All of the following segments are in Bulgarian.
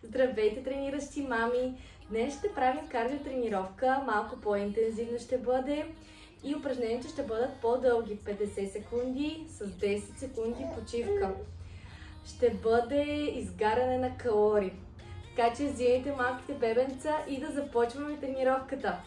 Здравейте, трениращи мами! Днес ще правим кардио тренировка, малко по-интензивно ще бъде и упражненията ще бъдат по-дълги, 50 секунди с 10 секунди почивка. Ще бъде изгаряне на калории. Така че вземете малките бебенца и да започваме тренировката.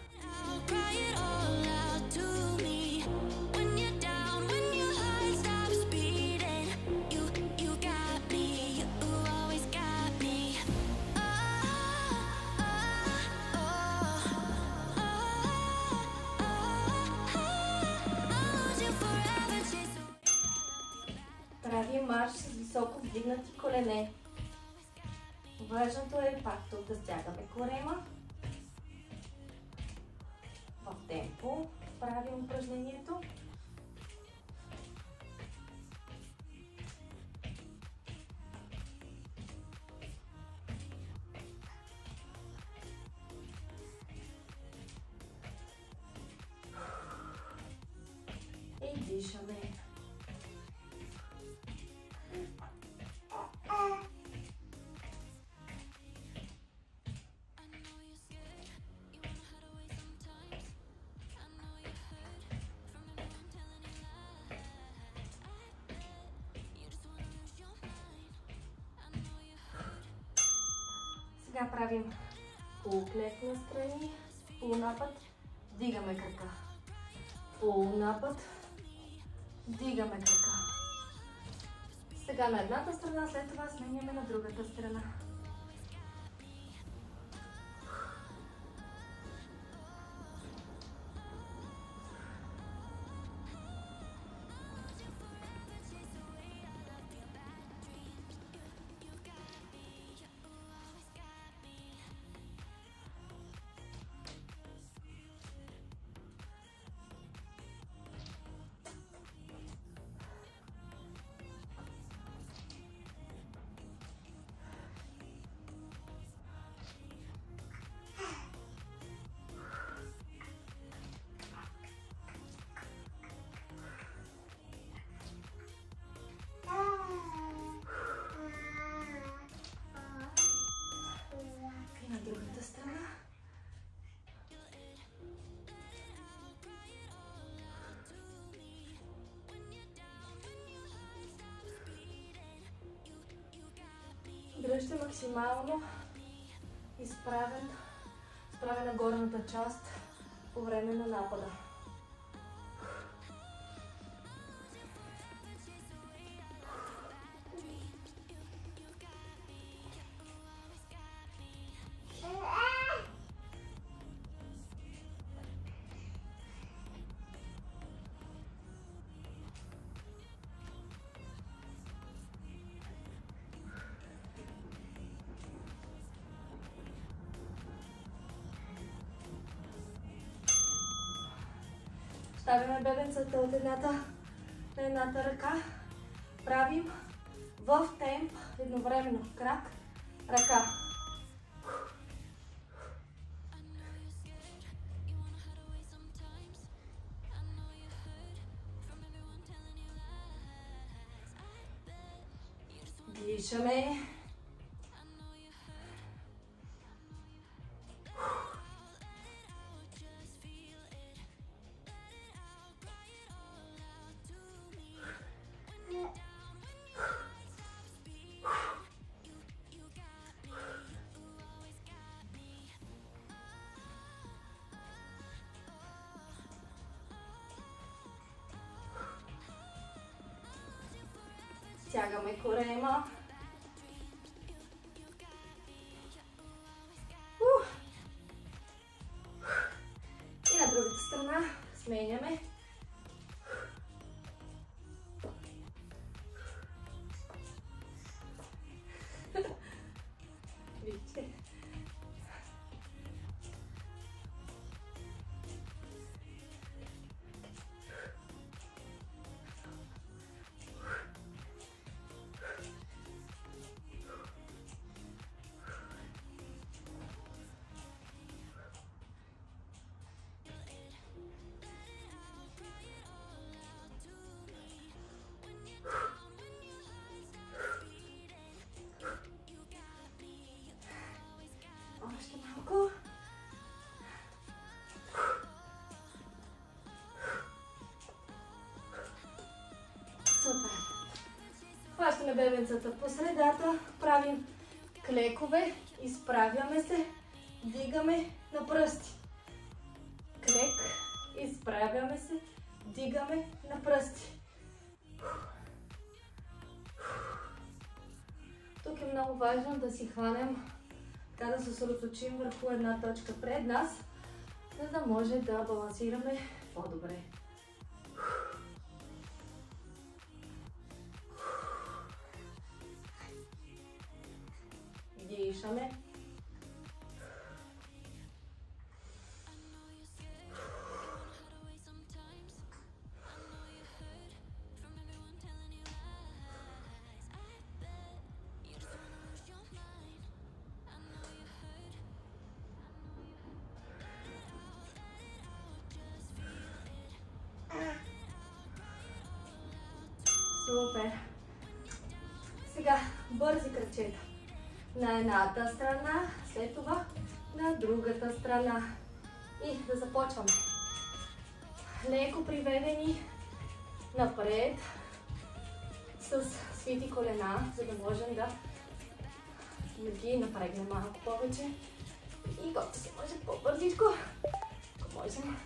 Правим марш с високо вдигнати колене. Важното е пак тук да стягаме корема. В темпо правим упражнението. И дишаме. Сега правим полуклек настрани, полунапът, вдигаме крака. Полунапът, вдигаме крака. Сега на едната страна, след това сменяме на другата страна. И на другата страна. Дръжте максимално изправена горната част по време на напада. Ставяме бебенцата от едната ръка. Правим в темп едновременно крак, ръка. Дишаме. Стягаме корема. И на другата страна сменяме. Вижте. Хващаме бебенцата по средата, правим клекове, изправяме се, дигаме на пръсти. Клек, изправяме се, дигаме на пръсти. Тук е много важно да си хванем, така да се съсредоточим върху една точка пред нас, за да може да балансираме по-добре. Дишаме. Супер! Сега бързи крачета. На едната страна, след това на другата страна. И да започваме. Леко приведени напред с свити колена, за да можем да ги напрегнем малко повече. И колкото се може по-бързичко, ако можем.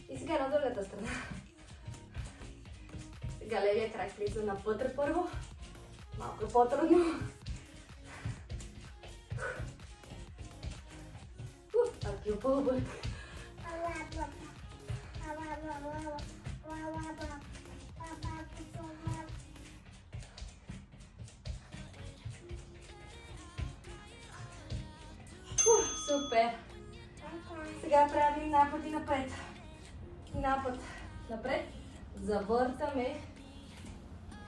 И сега на другата страна. Сега левия крак влиза на вътре първо. Малко по-трудно. Ако по-бързо. Супер! Сега правим напъди напред. Напът напред. Завъртаме.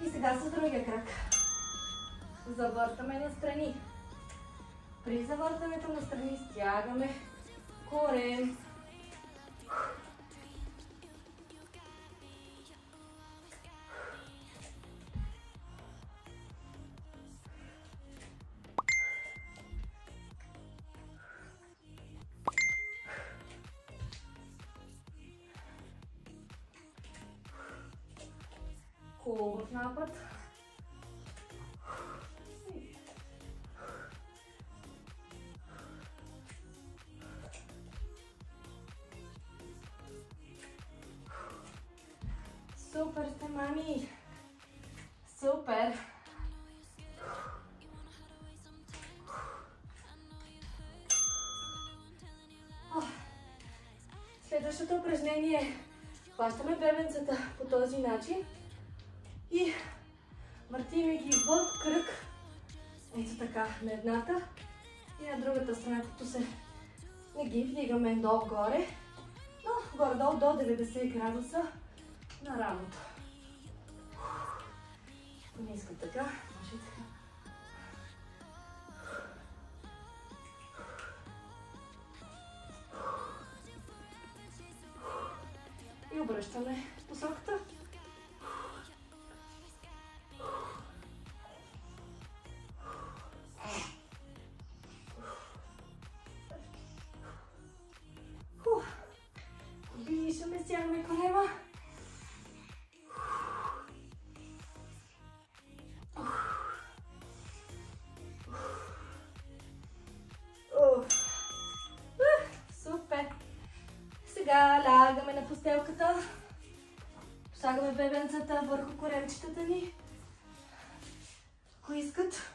И сега с другия крак. Завъртаме настрани. При завъртането настрани стягаме корем. Хубав напът. Супер сте, мами! Супер! Следващото упражнение е хващаме бебенцата по този начин и въртиме ги в кръг. Ето така, на едната и на другата страна, като се не ги вдигаме долу-горе, но горе-долу до 90 градуса на рамото. Ако не иска така, може така. И обръщаме посоката. Дишаме, стягаме корема. Супер! Сега лягаме на постелката. Слагаме бебенцата върху коремчетата ни, ако искат.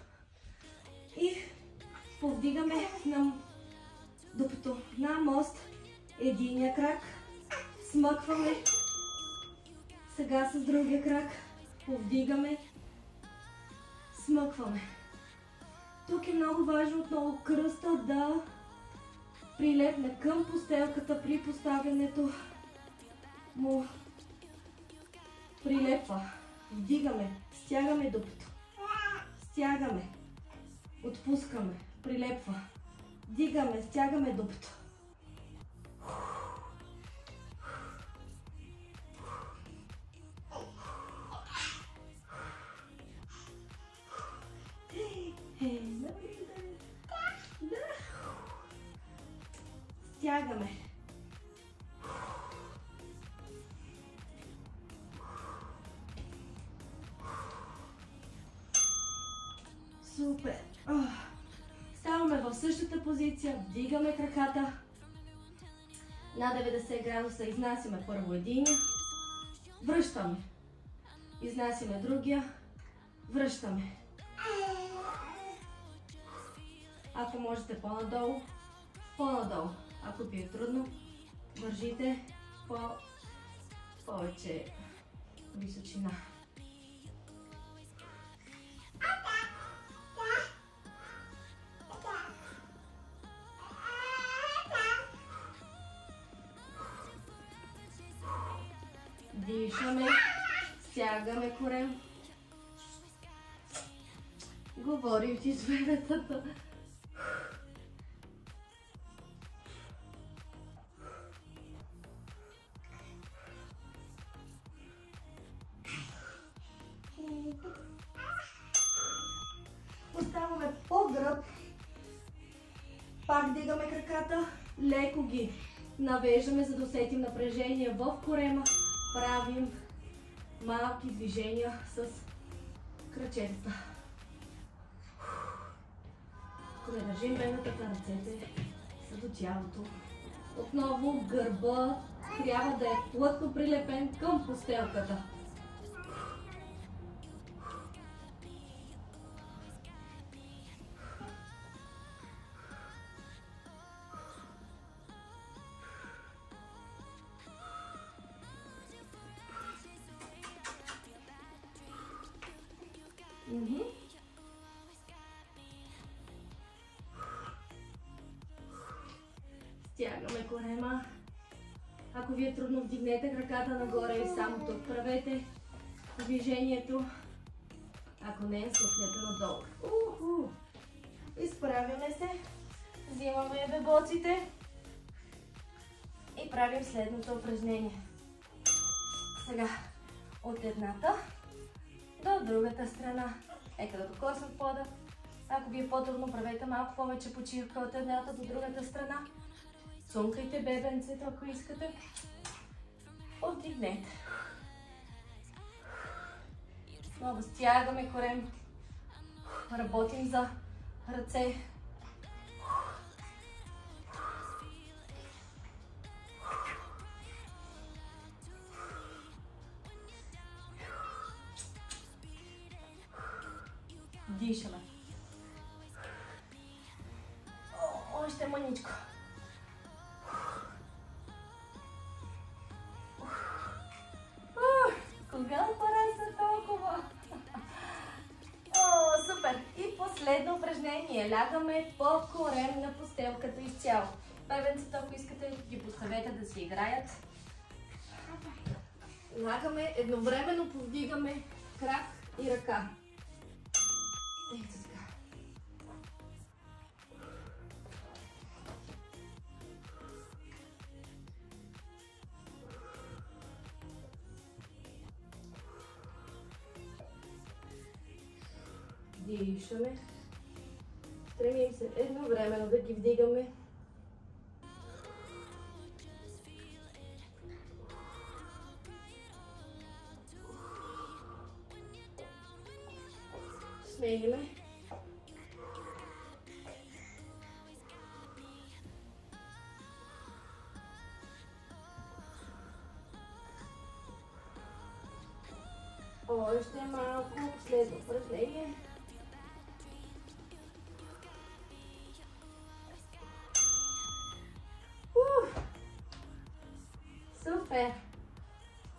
И повдигаме докато на мост единия крак. Смъкваме. Сега с другия крак повдигаме. Смъкваме. Тук е много важно отново кръста да прилепне към постелката при поставянето му. Прилепва. Вдигаме. Стягаме дупето. Стягаме. Отпускаме. Прилепва. Дигаме. Стягаме дупето. стягаме. Супер! Ставаме в същата позиция, вдигаме краката. На 90 градуса изнасяме първо единия, връщаме. Изнасяме другия, връщаме. Ако можете по-надолу, по-надолу. Ако ви е трудно, държите повече височина. Дишаме, стягаме корем. Говорим си с венетата. Оставаме по-гръб. Пак дигаме краката. Леко ги навеждаме, за да усетим напрежение в корема. Правим малки движения с крачетата. Ако не държим бедрата, ръцете са до тялото. Отново гърба трябва да е плътно прилепен към постелката. Стягаме корема. Ако ви е трудно, вдигнете краката нагоре и само тук правете движението. Ако не, слухнете надолу. Изправяме се. Взимаме бебоците. И правим следното упражнение. Сега от едната до другата страна. Ека да докосвам пода. Ако ви е по-трудно, правете малко повече почивка от едната до другата страна. Цункайте бебенцето, ако искате. Отдигнете. Отново стягаме корем. Работим за ръце. Дишаме. Още мъничко. Кога пора са толкова? О, супер! И последно упражнение. Лягаме по корем на постелката изцяло. Бебенцата, ако искате, ги поставете да си играят. Лягаме, едновременно повдигаме крак и ръка. Ето така. Дишаме. Стремим се едновременно да ги вдигаме. Сменяме. Още малко. Последно упражнение. Супер!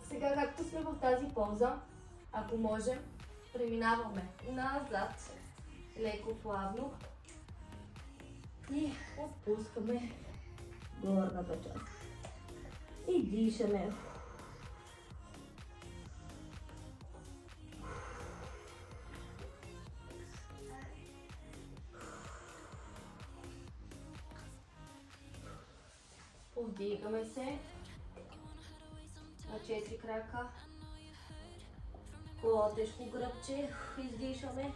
Сега, както сме в тази поза, ако можем, преминаваме назад, леко плавно и отпускаме горната част. И дишаме. Повдигаме се на 4 крака. По-тежко гръбче. Издишаме.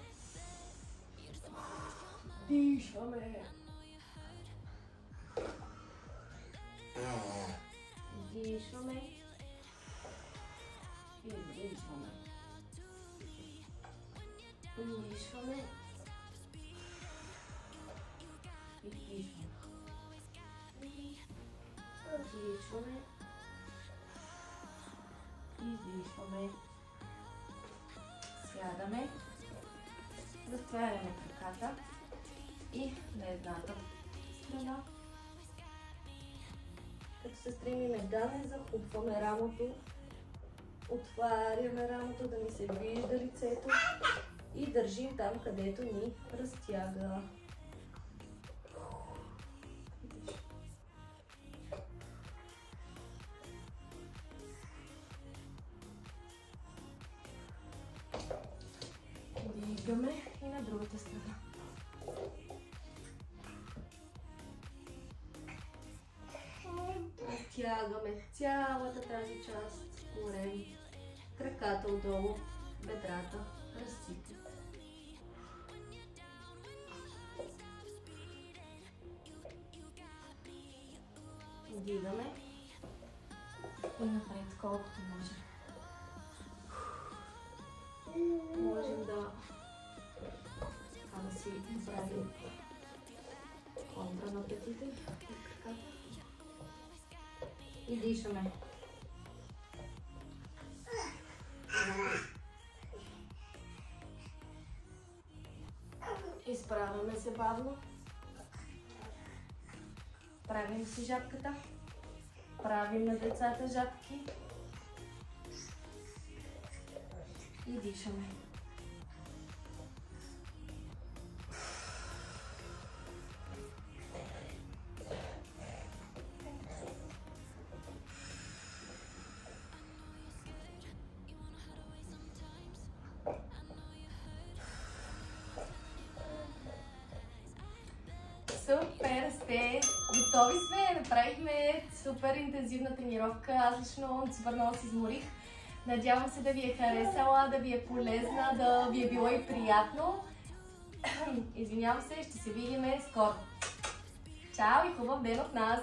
Дишаме. Вдишваме. Издишваме. Вдишваме. Издишваме. Вдишваме. Издишваме. Сядаме. Разтваряме краката и на едната страна. Като се стремиме да не захупваме рамото, отваряме рамото, да ни се вижда лицето и държим там, където ни разтяга. Вдигаме и на другата страна. Разтягаме цялата тази част, корем, краката отдолу, бедрата, разците. Вдигаме и напред, колкото можем. Можем да си направим контра на петите и краката. И дишаме. Изправяме се бавно. Правим си жабката. Правим на децата жабки. И дишаме. Супер сте! Готови сме! Направихме супер интензивна тренировка. Аз лично супер много се изморих. Надявам се да ви е харесала, да ви е полезна, да ви е било и приятно. Извинявам се, ще се видим скоро. Чао и хубав ден от нас!